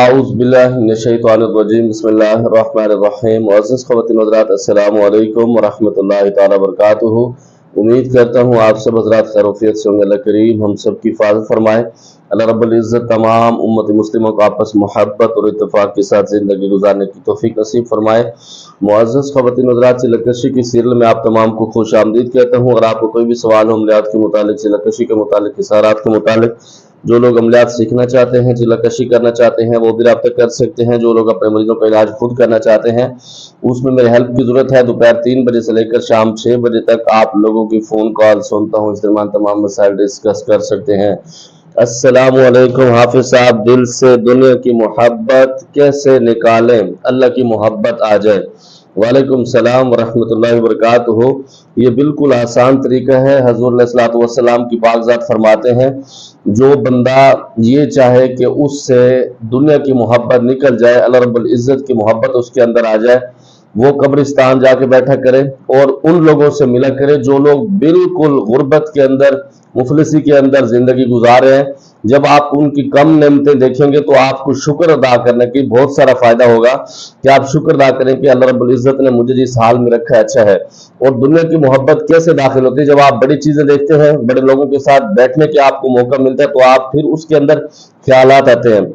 اعوذ باللہ من الشیطان الرجیم بسم اللہ الرحمن الرحیم معزز خواتین و حضرات السلام علیکم ورحمۃ اللہ تعالی وبرکاتہ۔ امید کرتا ہوں آپ سب حضرات خیروفیت سے ہوں گے۔ اللہ کریم ہم سب کی حفاظت فرمائے۔ اللہ رب العزت تمام امت مسلموں کو آپس محبت اور اتفاق کے ساتھ زندگی گزارنے کی توفیق نصیب فرمائے۔ معزز خواتین و حضرات، سلہ کشی کی سیریل میں آپ تمام کو خوش آمدید کہتا ہوں۔ اگر آپ کو کوئی بھی سوال ہو عملیات کے متعلق، سلہ کشی کے متعلق، خسارات کے متعلق، جو لوگ عملیات سیکھنا چاہتے ہیں، سلہ کشی کرنا چاہتے ہیں، وہ بھی رابطہ کر سکتے ہیں۔ جو لوگ اپنے مریضوں کا علاج خود کرنا چاہتے ہیں، اس میں میرے ہیلپ کی ضرورت ہے۔ دوپہر 3 بجے سے لے کر شام 6 بجے تک آپ لوگوں کی فون کال سنتا ہوں۔ اس درمیان تمام مسائل ڈسکس کر سکتے ہیں۔ السلام علیکم حافظ صاحب، دل سے دنیا کی محبت کیسے نکالیں اللہ کی محبت آ جائے؟ وعلیکم السلام ورحمۃ اللہ وبرکاتہ۔ یہ بالکل آسان طریقہ ہے۔ حضور علیہ الصلوۃ والسلام کی پاک ذات فرماتے ہیں، جو بندہ یہ چاہے کہ اس سے دنیا کی محبت نکل جائے، اللہ رب العزت کی محبت اس کے اندر آ جائے، وہ قبرستان جا کے بیٹھا کرے اور ان لوگوں سے ملا کرے جو لوگ بالکل غربت کے اندر، مفلسی کے اندر زندگی گزار رہے ہیں۔ جب آپ ان کی کم نعمتیں دیکھیں گے تو آپ کو شکر ادا کرنے کی بہت سارا فائدہ ہوگا کہ آپ شکر ادا کریں کہ اللہ رب العزت نے مجھے جس حال میں رکھا ہے اچھا ہے۔ اور دنیا کی محبت کیسے داخل ہوتی ہے؟ جب آپ بڑی چیزیں دیکھتے ہیں، بڑے لوگوں کے ساتھ بیٹھنے کے آپ کو موقع ملتا ہے تو آپ پھر اس کے اندر خیالات آتے ہیں۔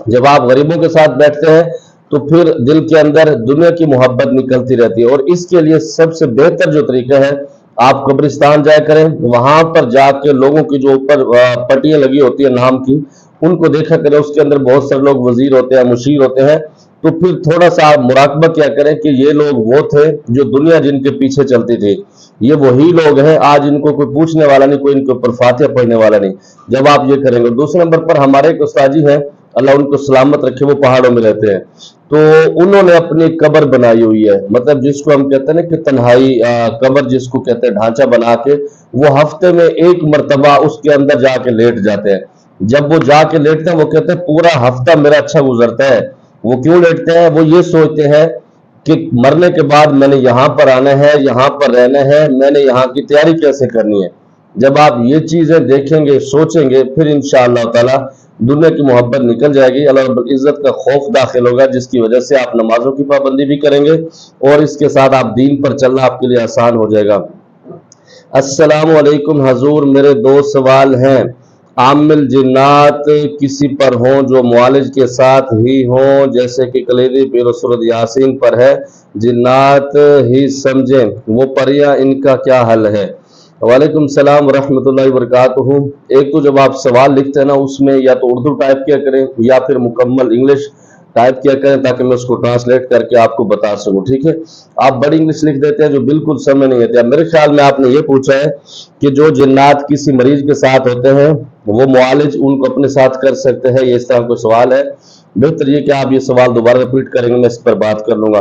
جب آپ غریبوں کے ساتھ بیٹھتے ہیں تو پھر دل کے اندر دنیا کی محبت نکلتی رہتی ہے۔ اور اس کے لیے سب سے بہتر جو طریقہ ہے، آپ قبرستان جایا کریں، وہاں پر جا کے لوگوں کی جو اوپر پٹیاں لگی ہوتی ہیں نام کی، ان کو دیکھا کریں۔ اس کے اندر بہت سارے لوگ وزیر ہوتے ہیں، مشیر ہوتے ہیں، تو پھر تھوڑا سا آپ مراقبہ کیا کریں کہ یہ لوگ وہ تھے جو دنیا جن کے پیچھے چلتی تھی، یہ وہی لوگ ہیں۔ آج ان کو کوئی پوچھنے والا نہیں، کوئی ان کے اوپر فاتحہ پڑھنے والا نہیں، جب آپ یہ کریں گے۔ دوسرے نمبر پر ہمارے ایک استاد جی ہیں، اللہ ان کو سلامت رکھے، وہ پہاڑوں میں رہتے ہیں، تو انہوں نے اپنی قبر بنائی ہوئی ہے، مطلب جس کو ہم کہتے ہیں نا کہ تنہائی قبر جس کو کہتے ہیں، ڈھانچہ بنا کے وہ ہفتے میں 1 مرتبہ اس کے اندر جا کے لیٹ جاتے ہیں۔ جب وہ جا کے لیٹتے ہیں وہ کہتے ہیں پورا ہفتہ میرا اچھا گزرتا ہے۔ وہ کیوں لیٹتے ہیں؟ وہ یہ سوچتے ہیں کہ مرنے کے بعد میں نے یہاں پر آنا ہے، یہاں پر رہنا ہے، میں نے یہاں کی تیاری کیسے کرنی ہے۔ جب آپ یہ چیزیں دیکھیں گے، سوچیں گے، پھر انشاءاللہ تعالی دنیا کی محبت نکل جائے گی۔ اللہ رب العزت کا خوف داخل ہوگا، جس کی وجہ سے آپ نمازوں کی پابندی بھی کریں گے اور اس کے ساتھ آپ دین پر چلنا آپ کے لیے آسان ہو جائے گا۔ السلام علیکم حضور، میرے 2 سوال ہیں۔ عامل جنات کسی پر ہوں جو معالج کے ساتھ ہی ہوں، جیسے کہ کلیدی پیر و سورۃ یاسین پر ہے، جنات ہی سمجھیں وہ پریاں، ان کا کیا حل ہے؟ وعلیکم السلام ورحمۃ اللہ وبرکاتہ۔ ایک تو جب آپ سوال لکھتے ہیں نا، اس میں یا تو اردو ٹائپ کیا کریں یا پھر مکمل انگلش ٹائپ کیا کریں، تاکہ میں اس کو ٹرانسلیٹ کر کے آپ کو بتا سکوں، ٹھیک ہے؟ آپ بڑی انگلش لکھ دیتے ہیں جو بالکل سمجھ نہیں آتی۔ میرے خیال میں آپ نے یہ پوچھا ہے کہ جو جنات کسی مریض کے ساتھ ہوتے ہیں، وہ معالج ان کو اپنے ساتھ کر سکتے ہیں، یہ اس طرح کوئی سوال ہے۔ بہتر یہ کہ آپ یہ سوال دوبارہ ریپیٹ کریں گے، میں اس پر بات کر لوں گا۔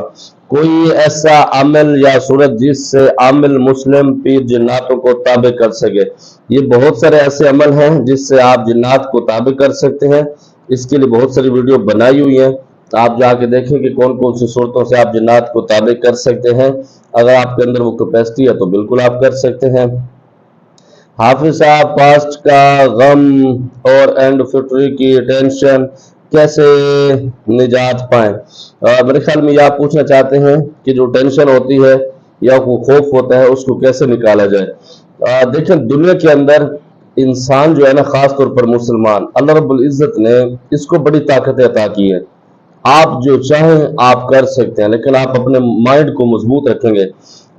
کوئی ایسا عمل یا صورت جس سے عامل مسلم پیر جناتوں کو تابع کر سکے؟ یہ بہت سارے ایسے عمل ہیں جس سے آپ جنات کو تابع کر سکتے ہیں۔ اس کے لیے بہت ساری ویڈیو بنائی ہوئی ہیں، آپ جا کے دیکھیں کہ کون کون سی صورتوں سے آپ جنات کو تابع کر سکتے ہیں۔ اگر آپ کے اندر وہ کیپیسٹی ہے تو بالکل آپ کر سکتے ہیں۔ حافظ صاحب، پاسٹ کا غم اور اینڈ فیوچر کی ٹینشن کیسے نجات پائیں؟ میرے خیال میں یہ آپ پوچھنا چاہتے ہیں کہ جو ٹینشن ہوتی ہے یا کوئی خوف ہوتا ہے، اس کو کیسے نکالا جائے۔ دیکھیں، دنیا کے اندر انسان جو ہے نا، خاص طور پر مسلمان، اللہ رب العزت نے اس کو بڑی طاقت عطا کی ہے۔ آپ جو چاہیں آپ کر سکتے ہیں، لیکن آپ اپنے مائنڈ کو مضبوط رکھیں گے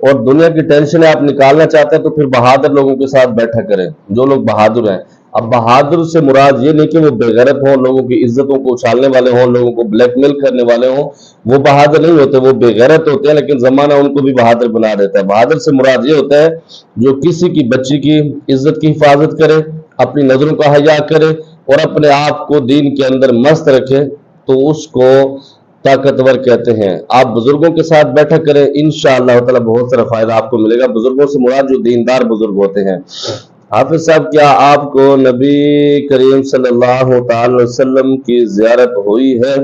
اور دنیا کی ٹینشن آپ نکالنا چاہتے ہیں تو پھر بہادر لوگوں کے ساتھ بیٹھا کریں، جو لوگ بہادر ہیں۔ اب بہادر سے مراد یہ نہیں کہ وہ بے غیرت ہوں، لوگوں کی عزتوں کو اچھالنے والے ہوں، لوگوں کو بلیک میل کرنے والے ہوں، وہ بہادر نہیں ہوتے، وہ بے غیرت ہوتے ہیں، لیکن زمانہ ان کو بھی بہادر بنا دیتا ہے۔ بہادر سے مراد یہ ہوتا ہے جو کسی کی بچی کی عزت کی حفاظت کرے، اپنی نظروں کا حیا کرے اور اپنے آپ کو دین کے اندر مست رکھے، تو اس کو طاقتور کہتے ہیں۔ آپ بزرگوں کے ساتھ بیٹھا کریں، انشاءاللہ تعالی بہت سارا فائدہ آپ کو ملے گا۔ بزرگوں سے مراد جو دیندار بزرگ ہوتے ہیں۔ حافظ صاحب، کیا آپ کو نبی کریم صلی اللہ تعالی وسلم کی زیارت ہوئی ہے؟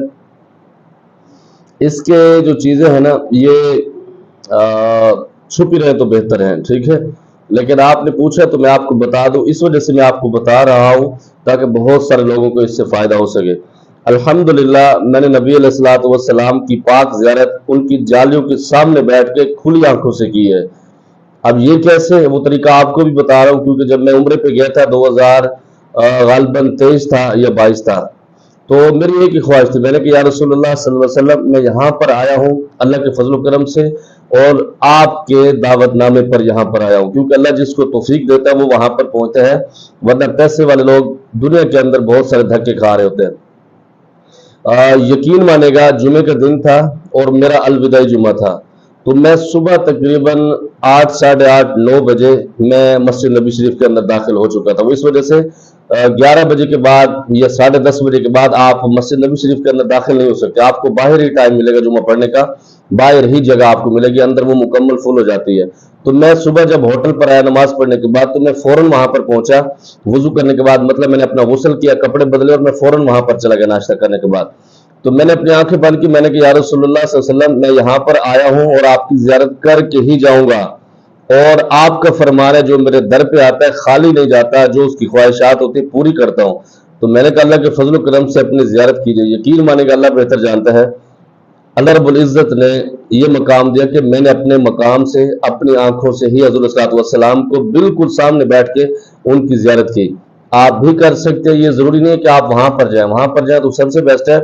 اس کے جو چیزیں ہیں نا، یہ چھپی رہے تو بہتر ہے، ٹھیک ہے؟ لیکن آپ نے پوچھا تو میں آپ کو بتا دوں، اس وجہ سے میں آپ کو بتا رہا ہوں تاکہ بہت سارے لوگوں کو اس سے فائدہ ہو سکے۔ अल्हम्दुलिल्लाह मैंने नबी अलैहिस्सलाम की पाक ज़ियारत उनकी जालियों के सामने बैठ के खुली आंखों से की है। अब ये कैसे, वो तरीका आपको भी बता रहा हूँ, क्योंकि जब मैं उम्रे पे गया था 2000 गालिबन 23 था या 22 था, तो मेरी एक ही ख्वाहिश थी। मैंने कहा या रसूलुल्लाह सल्लल्लाहु अलैहि वसल्लम, मैं यहाँ पर आया हूँ अल्लाह के फजल करम से और आपके दावतनामे पर यहाँ पर आया हूँ, क्योंकि अल्लाह जिसको तौफीक देता है वो वहां पर पहुंचता है, वरना पैसे वाले लोग दुनिया के अंदर बहुत सारे धक्के खा रहे होते हैं। यकीन मानेगा जुमे का दिन था और मेरा अलविदाई जुमा था, तो मैं सुबह तकरीबन 8, साढ़े 8, 9 बजे मैं मस्जिद नबी शरीफ के अंदर दाखिल हो चुका था। वो इस वजह से 11 बजे के बाद या 10:30 बजे के बाद आप मस्जिद नबी शरीफ के अंदर दाखिल नहीं हो सकते। आपको बाहर ही टाइम मिलेगा जुमा पढ़ने का, बाहर ही जगह आपको मिलेगी, अंदर वो मुकम्मल फुल हो जाती है। तो मैं सुबह जब होटल पर आया नमाज पढ़ने के बाद, तो मैं फौरन वहां पर पहुंचा। वुजू करने के बाद, मतलब मैंने अपना गुस्ल किया, कपड़े बदले और मैं फौरन वहां पर चला गया नाश्ता करने के बाद। तो मैंने अपनी आंखें बंद की, मैंने कहा या रसूलुल्लाह सल्लल्लाहु अलैहि वसल्लम, मैं यहाँ पर आया हूँ और आपकी ज़ियारत करके ही जाऊंगा, और आपका फरमान है जो मेरे दर पे आता है खाली नहीं जाता, जो उसकी ख्वाहिशात होती है पूरी करता हूँ। तो मैंने कहा अल्लाह के फजल करम से अपनी ज़ियारत कीजिए। यकीन मानेगा अल्लाह बेहतर जानता है, अल्लाह रब्बुल इज़्ज़त ने ये मकाम दिया कि मैंने अपने मकाम से, अपनी आंखों से ही हज़रत सल्लल्लाहु अलैहि वसल्लम को बिल्कुल सामने बैठ के उनकी ज़ियारत की। आप भी कर सकते हैं, ये ज़रूरी नहीं है कि आप वहां पर जाएं। वहां पर जाएं तो सबसे बेस्ट है,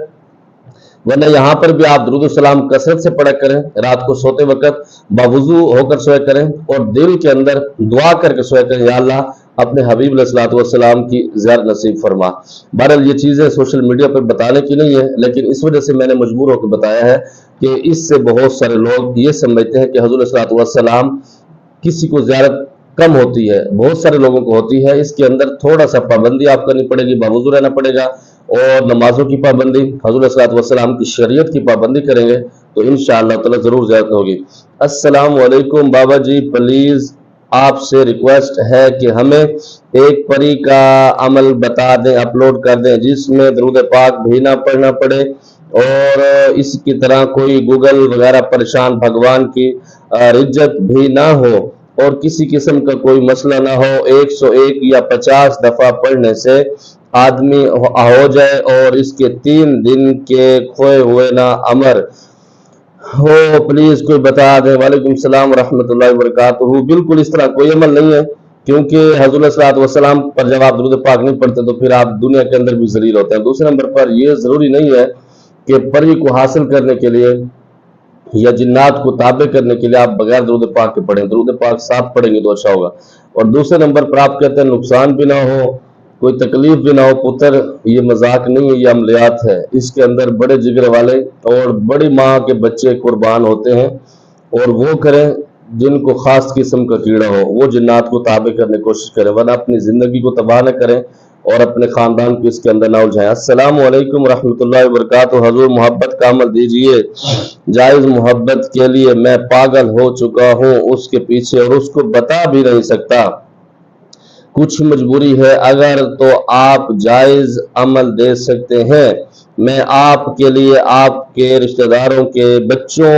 वरना यहाँ पर भी आप दुरूद सलाम कसरत से पढ़ा करें। रात को सोते वक्त बावुजू होकर सोया करें और दिल के अंदर दुआ करके सोया करें, या अल्लाह अपने हबीब अलैहिस्सलातु वस्सलाम की ज़ियारत नसीब फरमा। बहरहाल ये चीज़ें सोशल मीडिया पर बताने की नहीं है, लेकिन इस वजह से मैंने मजबूर होकर बताया है कि इससे बहुत सारे लोग ये समझते हैं कि हज़रत अलैहिस्सलातु वस्सलाम किसी को ज़ियारत कम होती है, बहुत सारे लोगों को होती है। इसके अंदर थोड़ा सा पाबंदी आप करनी पड़ेगी, बावुजू रहना पड़ेगा, और नमाजों की पाबंदी, हज़रत सल्लल्लाहु अलैहि वसल्लम की शरीयत की पाबंदी करेंगे तो इंशाअल्लाह ताला जरूर ज़ियारत होगी। अस्सलाम वालेकुम बाबा जी, प्लीज आपसे रिक्वेस्ट है कि हमें एक परी का अमल बता दें, अपलोड कर दें, जिसमें दरूद पाक भी ना पढ़ना पड़े और इसकी तरह कोई गूगल वगैरह परेशान, भगवान की रिज्जत भी ना हो और किसी किस्म का कोई मसला ना हो। 101 या 50 दफा पढ़ने से आदमी हो जाए और इसके 3 दिन के खोए हुए ना अमर हो, प्लीज कोई बता दे। वालेकुम सलाम रहमतुल्लाहि व बरकातुहू। बिल्कुल इस तरह कोई अमल नहीं है, क्योंकि हज़रत सल्लल्लाहु अलैहि वसल्लम पर जब आप दुरूद पाक नहीं पढ़ते तो फिर आप दुनिया के अंदर भी जलील होते हैं। दूसरे नंबर पर यह जरूरी नहीं है कि परी को हासिल करने के लिए या जिन्नात को ताबे करने के लिए आप बगैर दरूद पाक के पढ़ें। दरूद पाक साफ पढ़ेंगे तो अच्छा होगा। और दूसरे नंबर पर आप कहते हैं नुकसान भी ना हो, कोई तकलीफ भी ना हो। पुत्र, ये मजाक नहीं है, ये अमलियात है। इसके अंदर बड़े जिगर वाले और बड़ी माँ के बच्चे कुर्बान होते हैं, और वो करें जिनको खास किस्म का कीड़ा हो, वो जिन्नात को ताबे करने की कोशिश करें, वरना अपनी जिंदगी को तबाह न करें और अपने खानदान को इसके अंदर ना उलझाएं। अस्सलाम वालेकुम रहमतुल्लाहि व बरकातुहू। हुजूर मोहब्बत का अमल दीजिए, जायज मोहब्बत के लिए मैं पागल हो चुका हूँ उसके पीछे, और उसको बता भी नहीं सकता, कुछ मजबूरी है, अगर तो आप जायज अमल दे सकते हैं, मैं आपके लिए, आपके रिश्तेदारों के बच्चों,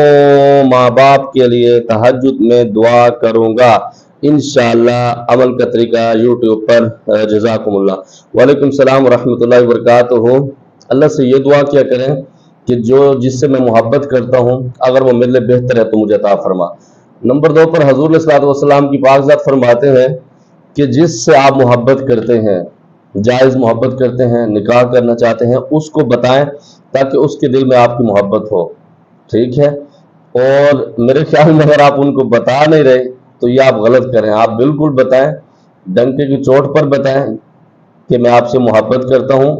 माँ बाप के लिए तहज्जुद में दुआ करूंगा इंशाअल्लाह। अमल का तरीका यूट्यूब पर। जज़ाकुमुल्लाह। वालेकुम सलाम रहमतुल्लाहि व बरकातुहू। अल्लाह से ये दुआ किया करें कि जो जिससे मैं मोहब्बत करता हूँ, अगर वो मेरे लिए बेहतर है तो मुझे अता फरमा। नंबर 2 पर हजूर सल्लल्लाहु अलैहि वसल्लम की पाक ज़ात फरमाते हैं कि जिससे आप मोहब्बत करते हैं, जायज़ मोहब्बत करते हैं, निकाह करना चाहते हैं, उसको बताएं ताकि उसके दिल में आपकी मोहब्बत हो। ठीक है। और मेरे ख्याल में अगर आप उनको बता नहीं रहे तो ये आप गलत करें। आप बिल्कुल बताएं, डंके की चोट पर बताएं कि मैं आपसे मोहब्बत करता हूं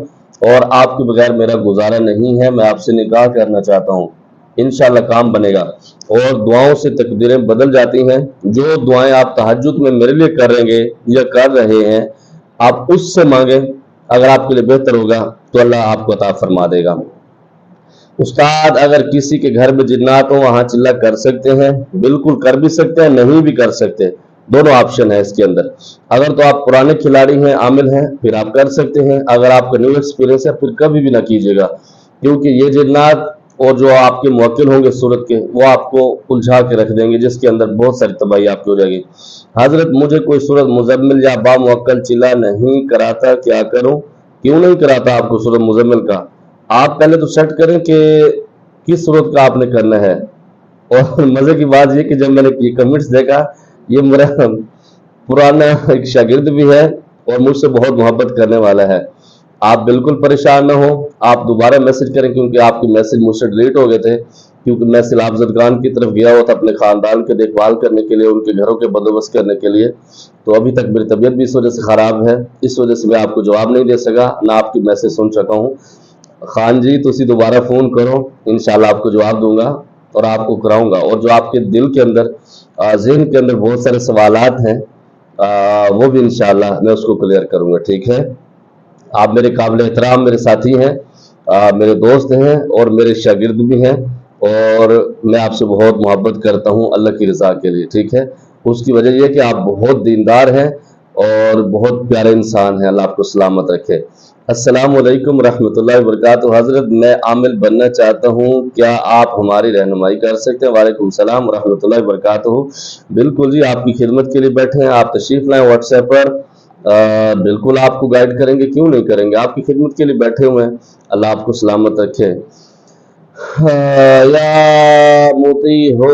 और आपके बगैर मेरा गुजारा नहीं है, मैं आपसे निकाह करना चाहता हूं। इंशाल्लाह काम बनेगा और दुआओं से तकदीरें बदल जाती हैं। जो दुआएं आप तहज्जुद में मेरे लिए करेंगे या कर रहे हैं, आप उससे मांगे, अगर आपके लिए बेहतर होगा तो अल्लाह आपको अता फरमा देगा। उस्ताद, अगर किसी के घर में जिन्नात हो वहां चिल्ला कर सकते हैं? बिल्कुल कर भी सकते हैं, नहीं भी कर सकते, दोनों ऑप्शन है इसके अंदर। अगर तो आप पुराने खिलाड़ी हैं, आमिल हैं, फिर आप कर सकते हैं। अगर आपका न्यू एक्सपीरियंस है फिर कभी भी ना कीजिएगा, क्योंकि ये जिन्नात और जो आपके मुवक्किल होंगे सूरत के, वो आपको उलझा के रख देंगे, जिसके अंदर बहुत सारी तबाही आपकी हो जाएगी। हजरत, मुझे कोई सूरत मुजम्मिल या बा मुवक्किल चिल्ला नहीं कराता, क्या करूं? क्यों नहीं कराता आपको सूरत मुजम्मिल का? आप पहले तो सेट करें कि किस सूरत का आपने करना है। और मजे की बात ये कि जब मैंने ये कमेंट्स देखा, ये मेरा पुराना एक शागिर्द भी है और मुझसे बहुत मोहब्बत करने वाला है। आप बिल्कुल परेशान ना हो, आप दोबारा मैसेज करें, क्योंकि आपके मैसेज मुझसे डिलीट हो गए थे, क्योंकि मैं सिलाफजद खान की तरफ गया हुआ था अपने खानदान के देखभाल करने के लिए, उनके घरों के बंदोबस्त करने के लिए। तो अभी तक मेरी तबीयत भी इस वजह से ख़राब है, इस वजह से मैं आपको जवाब नहीं दे सका, ना आपकी मैसेज सुन सका हूँ। खान जी तुसी दोबारा फ़ोन करो, इंशाल्लाह आपको जवाब दूंगा और आपको कराऊंगा। और जो आपके दिल के अंदर, जहन के अंदर बहुत सारे सवालात हैं, वो भी इंशाल्लाह मैं उसको क्लियर करूंगा। ठीक है, आप मेरे काबिल एहतराम मेरे साथी हैं, मेरे दोस्त हैं और मेरे शागिर्द भी हैं, और मैं आपसे बहुत मोहब्बत करता हूं अल्लाह की रज़ा के लिए। ठीक है, उसकी वजह यह है कि आप बहुत दीनदार हैं और बहुत प्यारे इंसान हैं। अल्लाह आपको सलामत रखे। अस्सलाम वालेकुम रहमतुल्लाहि व बरकातुहू। हज़रत मैं आमिल बनना चाहता हूँ, क्या आप हमारी रहनुमाई कर सकते हैं? वालेकुम सलाम व रहमतुल्लाहि व बरकातुहू। बिल्कुल जी, आपकी खिदमत के लिए बैठे हैं, आप तशरीफ़ लाएँ व्हाट्सएप पर, बिल्कुल आपको गाइड करेंगे, क्यों नहीं करेंगे, आपकी खिदमत के लिए बैठे हुए हैं। अल्लाह आपको सलामत रखे। या मोती हो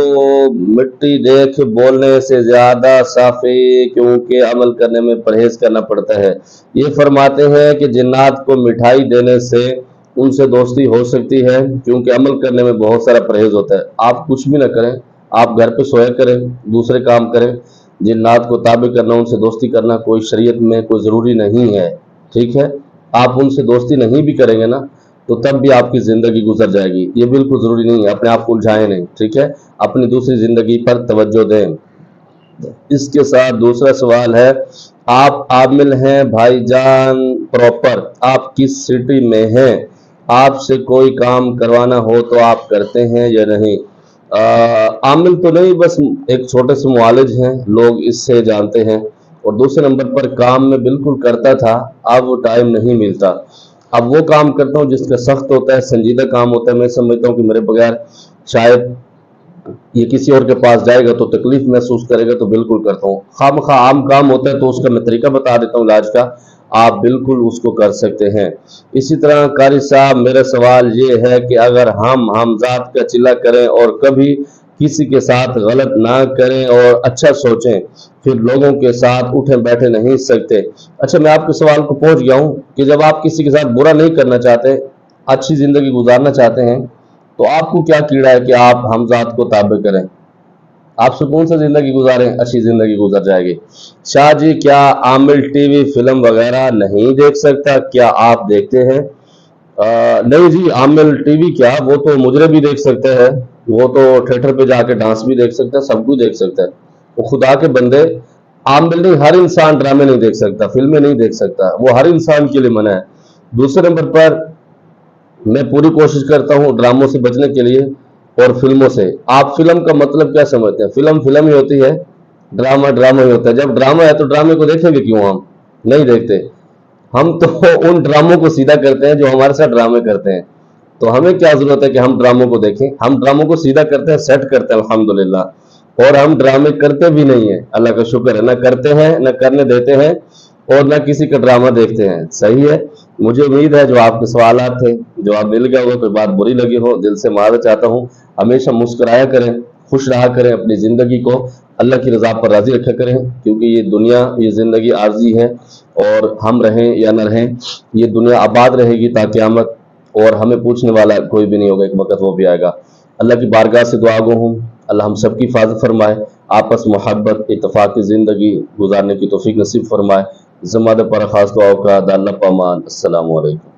मिट्टी देख बोलने से ज्यादा साफी, क्योंकि अमल करने में परहेज करना पड़ता है। ये फरमाते हैं कि जिन्नात को मिठाई देने से उनसे दोस्ती हो सकती है, क्योंकि अमल करने में बहुत सारा परहेज होता है। आप कुछ भी ना करें, आप घर पे सोया करें, दूसरे काम करें, जिन्नात को ताबे करना, उनसे दोस्ती करना कोई शरीयत में कोई ज़रूरी नहीं है। ठीक है, आप उनसे दोस्ती नहीं भी करेंगे ना, तो तब भी आपकी ज़िंदगी गुजर जाएगी। ये बिल्कुल ज़रूरी नहीं है, अपने आप को उलझाएं नहीं। ठीक है, अपनी दूसरी ज़िंदगी पर तवज्जो दें। इसके साथ दूसरा सवाल है, आप आमिल हैं भाईजान प्रॉपर, आप किस सिटी में हैं? आपसे कोई काम करवाना हो तो आप करते हैं या नहीं? आमिल तो नहीं, बस एक छोटे से मुआलिज हैं, लोग इससे जानते हैं। और दूसरे नंबर पर काम में बिल्कुल करता था, अब वो टाइम नहीं मिलता। अब वो काम करता हूँ जिसका सख्त होता है, संजीदा काम होता है। मैं समझता हूँ कि मेरे बगैर शायद ये किसी और के पास जाएगा तो तकलीफ महसूस करेगा, तो बिल्कुल करता हूँ। खामखा आम काम होता है तो उसका मैं तरीका बता देता हूँ इलाज का, आप बिल्कुल उसको कर सकते हैं। इसी तरह कारी साहब, मेरा सवाल ये है कि अगर हम हमजात का चिल्ला करें और कभी किसी के साथ गलत ना करें और अच्छा सोचें, फिर लोगों के साथ उठे बैठे नहीं सकते। अच्छा, मैं आपके सवाल को पहुंच गया हूं कि जब आप किसी के साथ बुरा नहीं करना चाहते, अच्छी जिंदगी गुजारना चाहते हैं, तो आपको क्या कीड़ा है कि आप हमजात को ताबे करें? आप सुकून से जिंदगी गुजारें, अच्छी जिंदगी गुजर जाएगी। शाह जी, क्या आमिल टीवी फिल्म वगैरह नहीं देख सकता? क्या आप देखते हैं? नहीं जी, आमिल टीवी क्या, वो तो मुजरे भी देख सकते हैं, वो तो थिएटर पे जाके डांस भी देख सकता है, सब कुछ देख सकता है। वो खुदा के बंदे, आमिल नहीं, हर इंसान ड्रामे नहीं देख सकता, फिल्में नहीं देख सकता, वो हर इंसान के लिए मना है। दूसरे नंबर पर मैं पूरी कोशिश करता हूँ ड्रामों से बचने के लिए और फिल्मों से। आप फिल्म का मतलब क्या समझते हैं? फिल्म फिल्म ही होती है, ड्रामा ड्रामा ही होता है। जब ड्रामा है तो ड्रामे को देखेंगे क्यों? हम नहीं देखते, हम तो उन ड्रामों को सीधा करते हैं जो हमारे साथ ड्रामे करते हैं। तो हमें क्या जरूरत है कि हम ड्रामों को देखें? हम ड्रामों को सीधा करते हैं, सेट करते हैं अल्हम्दुलिल्लाह। और हम ड्रामे करते भी नहीं है, अल्लाह का शुक्र है, ना करते हैं, ना करने देते हैं, और ना किसी का ड्रामा देखते हैं। सही है, मुझे उम्मीद है जो आपके सवालात थे जवाब मिल गया होगा। कोई बात बुरी लगी हो, दिल से माफ़ी चाहता हूँ। हमेशा मुस्कुराया करें, खुश रहा करें, अपनी ज़िंदगी को अल्लाह की रज़ा पर राज़ी रखा करें, क्योंकि ये दुनिया, ये ज़िंदगी आर्जी है, और हम रहें या न रहें, ये दुनिया आबाद रहेगी ता क़यामत, और हमें पूछने वाला कोई भी नहीं होगा, एक वक्त वो भी आएगा। अल्लाह की बारगाह से दुआ गो हूँ, अल्लाह हम सबकी हिफाजत फरमाए, आपस मोहब्बत इत्तफाक़ी ज़िंदगी गुजारने की तौफ़ीक नसीब फरमाए। ज़िम्मेदार पर ख़ास दुआओं का दाल्ला पामान। अस्सलामु अलैकुम।